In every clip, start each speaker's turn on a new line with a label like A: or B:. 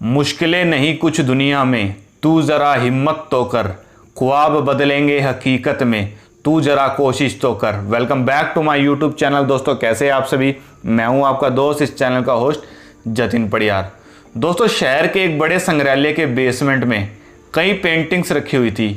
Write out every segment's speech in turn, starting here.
A: मुश्किलें नहीं कुछ दुनिया में, तू ज़रा हिम्मत तो कर, ख्वाब बदलेंगे हकीकत में, तू ज़रा कोशिश तो कर। Welcome back to my YouTube channel. दोस्तों कैसे हैं आप सभी। मैं हूं आपका दोस्त, इस चैनल का होस्ट जतिन पड़ियार। दोस्तों शहर के एक बड़े संग्रहालय के बेसमेंट में कई पेंटिंग्स रखी हुई थी।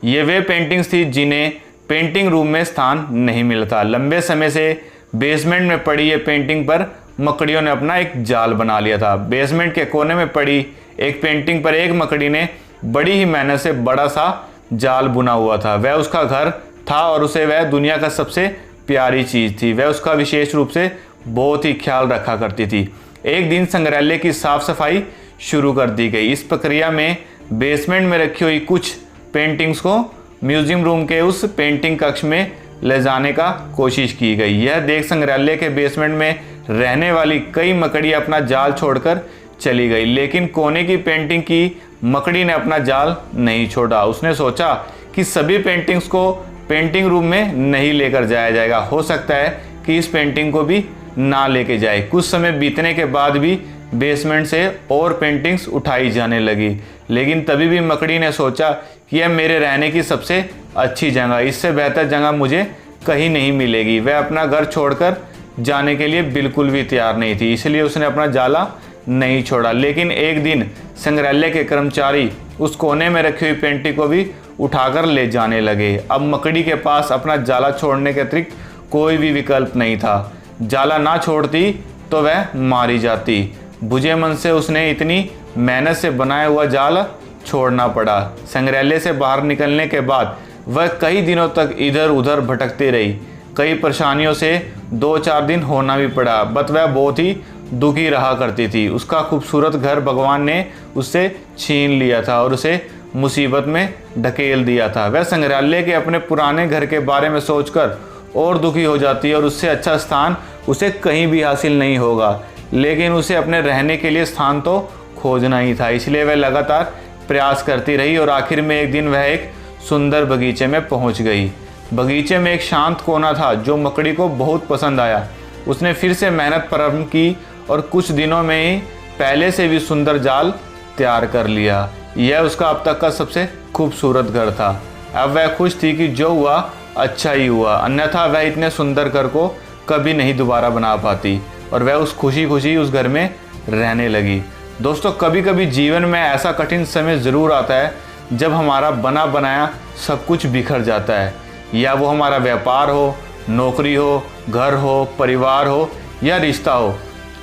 A: ये वे पेंटिंग्स थी जिन्हें पेंटिंग रूम में स्थान नहीं मिलता। लंबे समय से बेसमेंट में पड़ी ये पेंटिंग पर मकड़ियों ने अपना एक जाल बना लिया था। बेसमेंट के कोने में पड़ी एक पेंटिंग पर एक मकड़ी ने बड़ी ही मेहनत से बड़ा सा जाल बुना हुआ था। वह उसका घर था और उसे वह दुनिया का सबसे प्यारी चीज़ थी। वह उसका विशेष रूप से बहुत ही ख्याल रखा करती थी। एक दिन संग्रहालय की साफ सफाई शुरू कर दी गई। इस प्रक्रिया में बेसमेंट में रखी हुई कुछ पेंटिंग्स को म्यूजियम रूम के उस पेंटिंग कक्ष में ले जाने का कोशिश की गई। यह देख संग्रहालय के बेसमेंट में रहने वाली कई मकड़ी अपना जाल छोड़कर चली गई, लेकिन कोने की पेंटिंग की मकड़ी ने अपना जाल नहीं छोड़ा। उसने सोचा कि सभी पेंटिंग्स को पेंटिंग रूम में नहीं लेकर जाया जाएगा, हो सकता है कि इस पेंटिंग को भी ना लेके जाए। कुछ समय बीतने के बाद भी बेसमेंट से और पेंटिंग्स उठाई जाने लगी, लेकिन तभी भी मकड़ी ने सोचा कि यह मेरे रहने की सबसे अच्छी जगह, इससे बेहतर जगह मुझे कहीं नहीं मिलेगी। वह अपना घर छोड़कर जाने के लिए बिल्कुल भी तैयार नहीं थी, इसलिए उसने अपना जाला नहीं छोड़ा। लेकिन एक दिन संग्रहालय के कर्मचारी उस कोने में रखी हुई पेंटिंग को भी उठाकर ले जाने लगे। अब मकड़ी के पास अपना जाला छोड़ने के अतिरिक्त कोई भी विकल्प नहीं था। जाला ना छोड़ती तो वह मारी जाती। बुझे मन से उसने इतनी मेहनत से बनाया हुआ जाल छोड़ना पड़ा। संग्रहालय से बाहर निकलने के बाद वह कई दिनों तक इधर उधर भटकती रही। कई परेशानियों से 2-4 दिन होना भी पड़ा, बट वह बहुत ही दुखी रहा करती थी। उसका खूबसूरत घर भगवान ने उससे छीन लिया था और उसे मुसीबत में ढकेल दिया था। वह संग्रहालय के अपने पुराने घर के बारे में सोचकर और दुखी हो जाती है और उससे अच्छा स्थान उसे कहीं भी हासिल नहीं होगा। लेकिन उसे अपने रहने के लिए स्थान तो खोजना ही था, इसलिए वह लगातार प्रयास करती रही और आखिर में एक दिन वह एक सुंदर बगीचे में पहुंच गई। बगीचे में एक शांत कोना था जो मकड़ी को बहुत पसंद आया। उसने फिर से मेहनत प्रारंभ की और कुछ दिनों में ही पहले से भी सुंदर जाल तैयार कर लिया। यह उसका अब तक का सबसे खूबसूरत घर था। अब वह खुश थी कि जो हुआ अच्छा ही हुआ, अन्यथा वह इतने सुंदर घर को कभी नहीं दोबारा बना पाती। और वह उस खुशी खुशी उस घर में रहने लगी। दोस्तों कभी कभी जीवन में ऐसा कठिन समय ज़रूर आता है जब हमारा बना बनाया सब कुछ बिखर जाता है, या वो हमारा व्यापार हो, नौकरी हो, घर हो, परिवार हो या रिश्ता हो।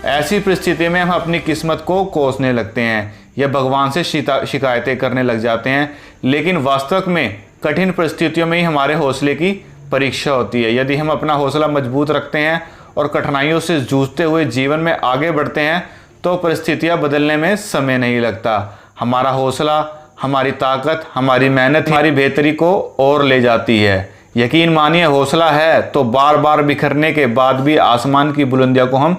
A: ऐसी परिस्थिति में हम अपनी किस्मत को कोसने लगते हैं या भगवान से शिकायतें करने लग जाते हैं, लेकिन वास्तव में कठिन परिस्थितियों में ही हमारे हौसले की परीक्षा होती है। यदि हम अपना हौसला मजबूत रखते हैं और कठिनाइयों से जूझते हुए जीवन में आगे बढ़ते हैं तो परिस्थितियां बदलने में समय नहीं लगता। हमारा हौसला, हमारी ताकत, हमारी मेहनत हमारी बेहतरी को और ले जाती है। यकीन मानिए, हौसला है तो बार बार बिखरने के बाद भी आसमान की बुलंदियों को हम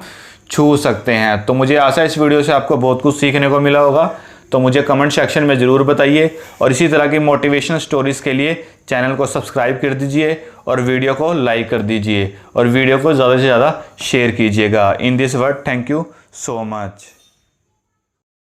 A: छू सकते हैं। तो मुझे आशा है इस वीडियो से आपको बहुत कुछ सीखने को मिला होगा। तो मुझे कमेंट सेक्शन में ज़रूर बताइए और इसी तरह की मोटिवेशनल स्टोरीज़ के लिए चैनल को सब्सक्राइब कर दीजिए और वीडियो को लाइक कर दीजिए और वीडियो को ज़्यादा से ज़्यादा शेयर कीजिएगा। In this word, thank you so much.